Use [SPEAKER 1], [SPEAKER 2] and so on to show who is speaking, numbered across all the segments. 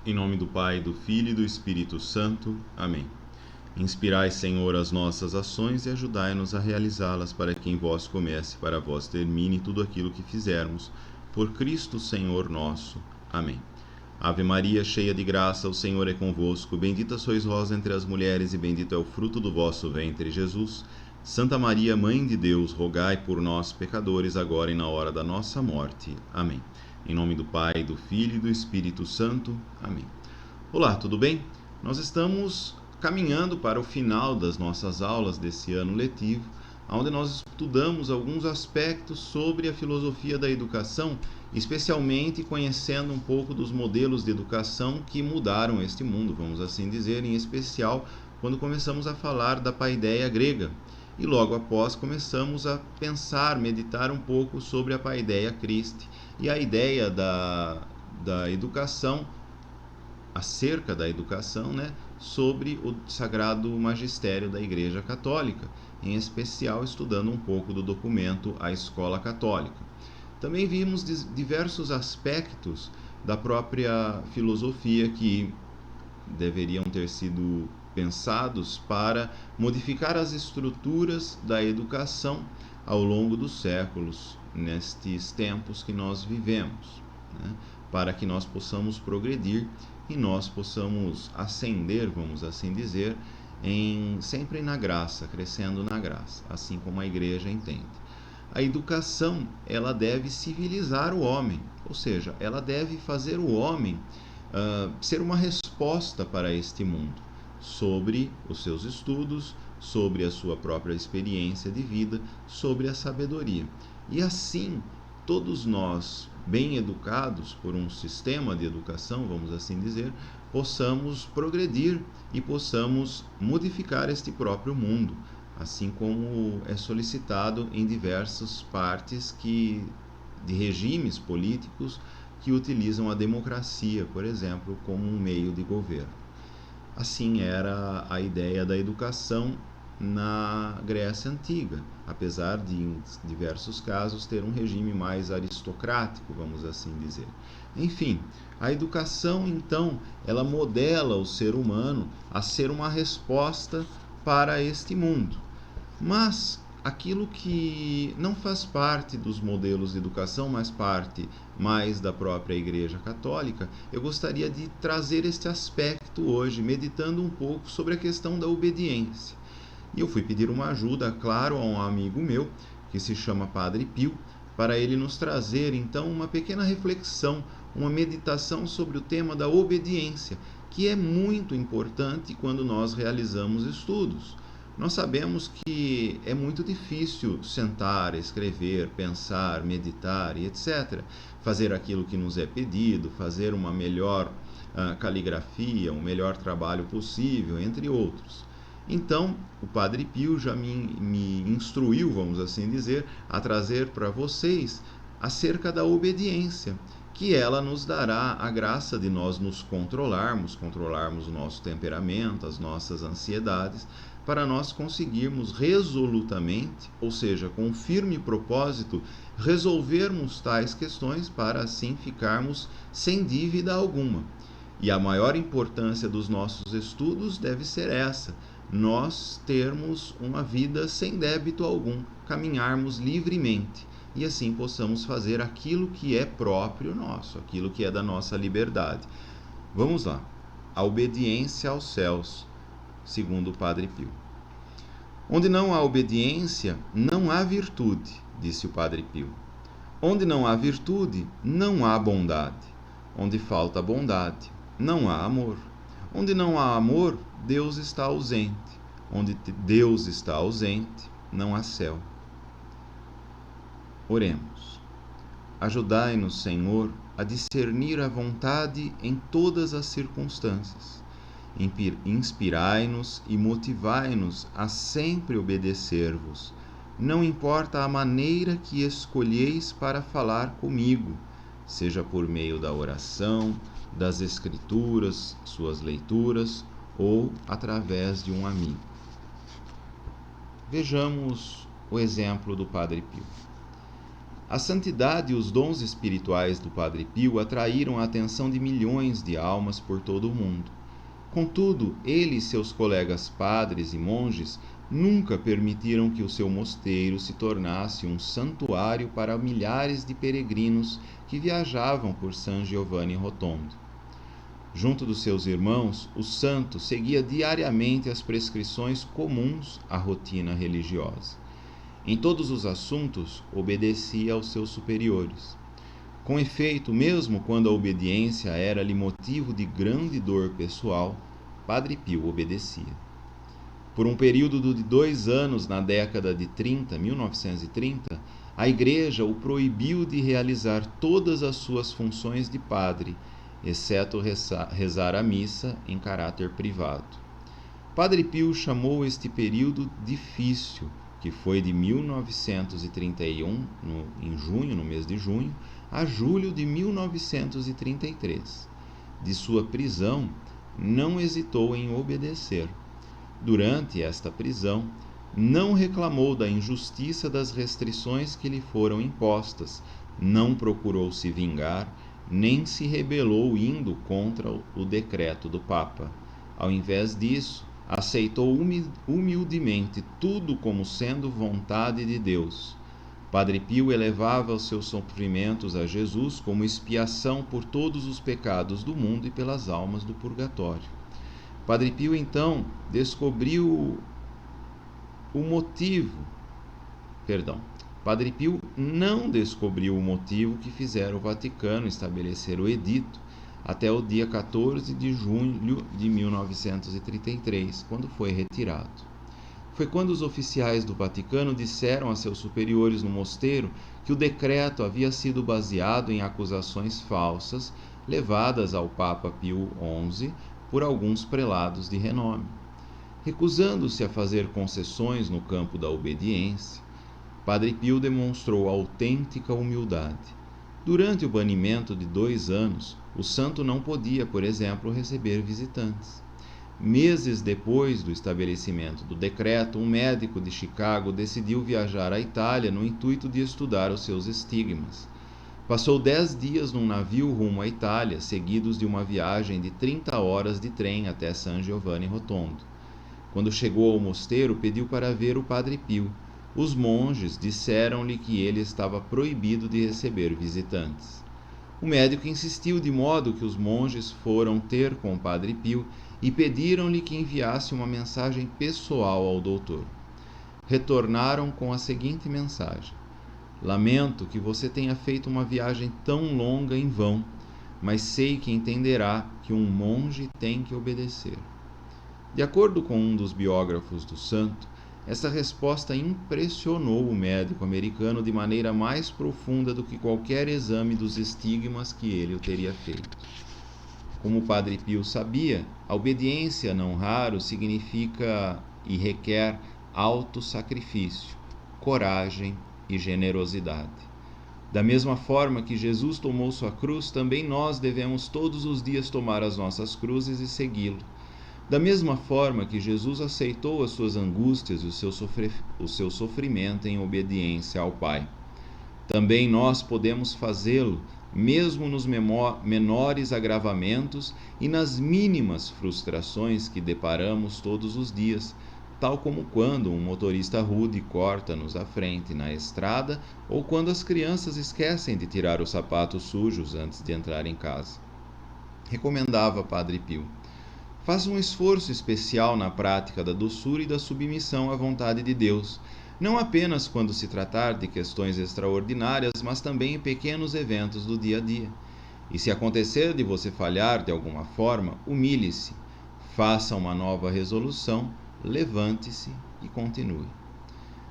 [SPEAKER 1] Em nome do Pai, do Filho e do Espírito Santo. Amém. Inspirai, Senhor, as nossas ações e ajudai-nos a realizá-las, para que em vós comece, para vós termine tudo aquilo que fizermos. Por Cristo, Senhor nosso. Amém. Ave Maria, cheia de graça, o Senhor é convosco. Bendita sois vós entre as mulheres, e bendito é o fruto do vosso ventre, Jesus. Santa Maria, Mãe de Deus, rogai por nós, pecadores, agora e na hora da nossa morte. Amém. Em nome do Pai, do Filho e do Espírito Santo. Amém. Olá, tudo bem? Nós estamos caminhando para o final das nossas aulas desse ano letivo, onde nós estudamos alguns aspectos sobre a filosofia da educação, especialmente conhecendo um pouco dos modelos de educação que mudaram este mundo, vamos assim dizer, em especial quando começamos a falar da paideia grega. E logo após começamos a pensar, meditar um pouco sobre a paideia Christi e a ideia da educação, acerca da educação, sobre o Sagrado Magistério da Igreja Católica, em especial estudando um pouco do documento A Escola Católica. Também vimos diversos aspectos da própria filosofia que deveriam ter sido pensados para modificar as estruturas da educação ao longo dos séculos, nestes tempos que nós vivemos, para que nós possamos progredir e nós possamos ascender, vamos assim dizer, sempre na graça, crescendo na graça, assim como a Igreja entende. A educação, ela deve civilizar o homem, ou seja, ela deve fazer o homem ser uma resposta para este mundo, sobre os seus estudos, sobre a sua própria experiência de vida, sobre a sabedoria. E assim, todos nós, bem educados por um sistema de educação, vamos assim dizer, possamos progredir e possamos modificar este próprio mundo, assim como é solicitado em diversas partes de regimes políticos que utilizam a democracia, por exemplo, como um meio de governo. Assim era a ideia da educação na Grécia Antiga, apesar de, em diversos casos, ter um regime mais aristocrático, vamos assim dizer. Enfim, a educação, então, ela modela o ser humano a ser uma resposta para este mundo. Mas aquilo que não faz parte dos modelos de educação, mas parte mais da própria Igreja Católica, eu gostaria de trazer este aspecto hoje, meditando um pouco sobre a questão da obediência. E eu fui pedir uma ajuda, claro, a um amigo meu, que se chama Padre Pio, para ele nos trazer, então, uma pequena reflexão, uma meditação sobre o tema da obediência, que é muito importante quando nós realizamos estudos. Nós sabemos que é muito difícil sentar, escrever, pensar, meditar e etc. Fazer aquilo que nos é pedido, fazer uma melhor caligrafia, um melhor trabalho possível, entre outros. Então, o Padre Pio já me instruiu, vamos assim dizer, a trazer para vocês acerca da obediência, que ela nos dará a graça de nós nos controlarmos o nosso temperamento, as nossas ansiedades, para nós conseguirmos resolutamente, ou seja, com firme propósito, resolvermos tais questões para assim ficarmos sem dívida alguma. E a maior importância dos nossos estudos deve ser essa: nós termos uma vida sem débito algum, caminharmos livremente e assim possamos fazer aquilo que é próprio nosso, aquilo que é da nossa liberdade. Vamos lá. A obediência aos céus, segundo o Padre Pio. Onde não há obediência, não há virtude, disse o Padre Pio. Onde não há virtude, não há bondade. Onde falta bondade, não há amor. Onde não há amor, Deus está ausente. Onde Deus está ausente, não há céu. Oremos. Ajudai-nos, Senhor, a discernir a vontade em todas as circunstâncias. Inspirai-nos e motivai-nos a sempre obedecer-vos. Não importa a maneira que escolheis para falar comigo, seja por meio da oração, das Escrituras, suas leituras, ou através de um amigo. Vejamos o exemplo do Padre Pio. A santidade e os dons espirituais do Padre Pio atraíram a atenção de milhões de almas por todo o mundo. Contudo, ele e seus colegas padres e monges nunca permitiram que o seu mosteiro se tornasse um santuário para milhares de peregrinos que viajavam por San Giovanni Rotondo. Junto dos seus irmãos, o santo seguia diariamente as prescrições comuns à rotina religiosa. Em todos os assuntos, obedecia aos seus superiores. Com efeito, mesmo quando a obediência era-lhe motivo de grande dor pessoal, Padre Pio obedecia. Por um período de 2 anos na década de 1930, a Igreja o proibiu de realizar todas as suas funções de padre, exceto rezar a missa em caráter privado. Padre Pio chamou este período difícil, que foi de 1931, em junho, no mês de junho, a julho de 1933. De sua prisão, não hesitou em obedecer. Durante esta prisão, não reclamou da injustiça das restrições que lhe foram impostas, não procurou se vingar, nem se rebelou indo contra o decreto do Papa. Ao invés disso, aceitou humildemente tudo como sendo vontade de Deus. Padre Pio elevava os seus sofrimentos a Jesus como expiação por todos os pecados do mundo e pelas almas do purgatório. Padre Pio, então, Padre Pio não descobriu o motivo que fizera o Vaticano estabelecer o edito até o dia 14 de julho de 1933, quando foi retirado. Foi quando os oficiais do Vaticano disseram a seus superiores no mosteiro que o decreto havia sido baseado em acusações falsas levadas ao Papa Pio XI por alguns prelados de renome. Recusando-se a fazer concessões no campo da obediência, Padre Pio demonstrou autêntica humildade. Durante o banimento de 2 anos, o santo não podia, por exemplo, receber visitantes. Meses depois do estabelecimento do decreto, um médico de Chicago decidiu viajar à Itália no intuito de estudar os seus estigmas. Passou 10 dias num navio rumo à Itália, seguidos de uma viagem de 30 horas de trem até San Giovanni Rotondo. Quando chegou ao mosteiro, pediu para ver o Padre Pio. Os monges disseram-lhe que ele estava proibido de receber visitantes. O médico insistiu, de modo que os monges foram ter com o Padre Pio e pediram-lhe que enviasse uma mensagem pessoal ao doutor. Retornaram com a seguinte mensagem: lamento que você tenha feito uma viagem tão longa em vão, mas sei que entenderá que um monge tem que obedecer. De acordo com um dos biógrafos do santo, essa resposta impressionou o médico americano de maneira mais profunda do que qualquer exame dos estigmas que ele o teria feito. Como o Padre Pio sabia, a obediência não raro significa e requer autossacrifício, coragem e generosidade. Da mesma forma que Jesus tomou sua cruz, também nós devemos todos os dias tomar as nossas cruzes e segui-lo. Da mesma forma que Jesus aceitou as suas angústias e o seu sofrimento em obediência ao Pai, também nós podemos fazê-lo, mesmo nos menores agravamentos e nas mínimas frustrações que deparamos todos os dias, tal como quando um motorista rude corta-nos à frente na estrada ou quando as crianças esquecem de tirar os sapatos sujos antes de entrar em casa. Recomendava Padre Pio: faça um esforço especial na prática da doçura e da submissão à vontade de Deus, não apenas quando se tratar de questões extraordinárias, mas também em pequenos eventos do dia a dia. E se acontecer de você falhar de alguma forma, humilhe-se, faça uma nova resolução, levante-se e continue.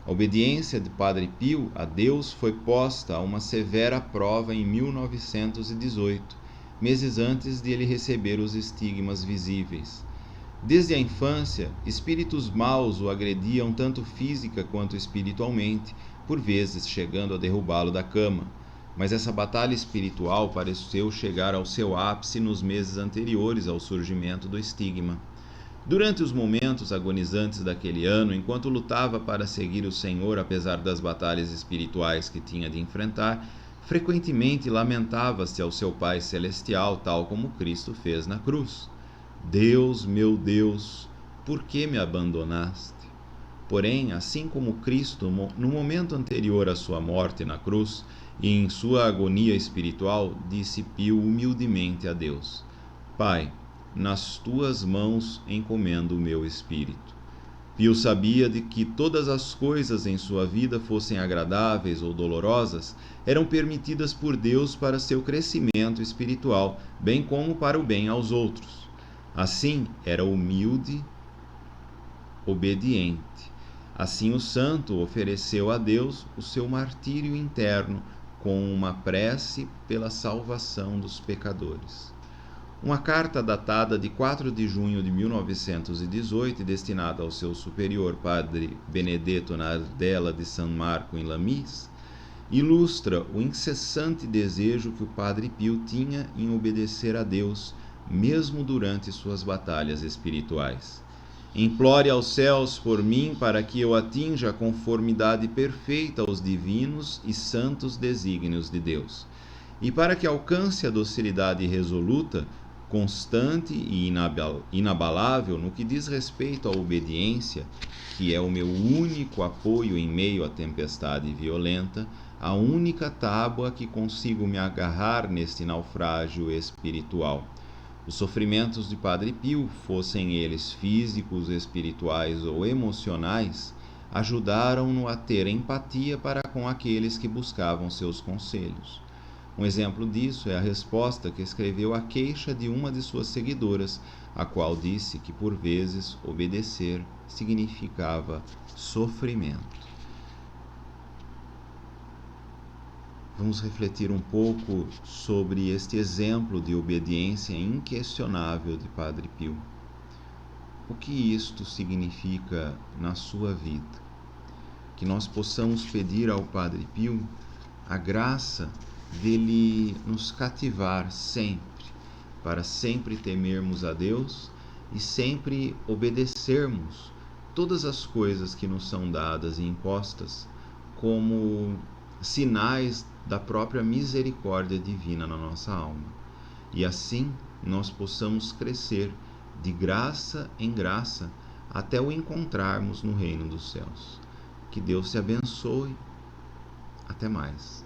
[SPEAKER 1] A obediência de Padre Pio a Deus foi posta a uma severa prova em 1918, meses antes de ele receber os estigmas visíveis. Desde a infância, espíritos maus o agrediam tanto física quanto espiritualmente, por vezes chegando a derrubá-lo da cama. Mas essa batalha espiritual pareceu chegar ao seu ápice nos meses anteriores ao surgimento do estigma. Durante os momentos agonizantes daquele ano, enquanto lutava para seguir o Senhor apesar das batalhas espirituais que tinha de enfrentar, frequentemente lamentava-se ao seu Pai Celestial, tal como Cristo fez na cruz. Deus, meu Deus, por que me abandonaste? Porém, assim como Cristo, no momento anterior à sua morte na cruz e em sua agonia espiritual, disse Pio humildemente a Deus: Pai, nas tuas mãos encomendo o meu espírito. Pio sabia de que todas as coisas em sua vida, fossem agradáveis ou dolorosas, eram permitidas por Deus para seu crescimento espiritual, bem como para o bem aos outros. Assim, era humilde, obediente. Assim, o santo ofereceu a Deus o seu martírio interno com uma prece pela salvação dos pecadores. Uma carta datada de 4 de junho de 1918, destinada ao seu superior padre Benedetto Nardella de San Marco em Lamis, ilustra o incessante desejo que o padre Pio tinha em obedecer a Deus, mesmo durante suas batalhas espirituais. Implore aos céus por mim para que eu atinja a conformidade perfeita aos divinos e santos desígnios de Deus, e para que alcance a docilidade resoluta, constante e inabalável no que diz respeito à obediência, que é o meu único apoio em meio à tempestade violenta, a única tábua que consigo me agarrar neste naufrágio espiritual. Os sofrimentos de Padre Pio, fossem eles físicos, espirituais ou emocionais, ajudaram-no a ter empatia para com aqueles que buscavam seus conselhos. Um exemplo disso é a resposta que escreveu à queixa de uma de suas seguidoras, a qual disse que por vezes obedecer significava sofrimento. Vamos refletir um pouco sobre este exemplo de obediência inquestionável de Padre Pio. O que isto significa na sua vida? Que nós possamos pedir ao Padre Pio a graça dele nos cativar sempre, para sempre temermos a Deus e sempre obedecermos todas as coisas que nos são dadas e impostas como sinais da própria misericórdia divina na nossa alma. E assim nós possamos crescer de graça em graça até o encontrarmos no reino dos céus. Que Deus te abençoe. Até mais.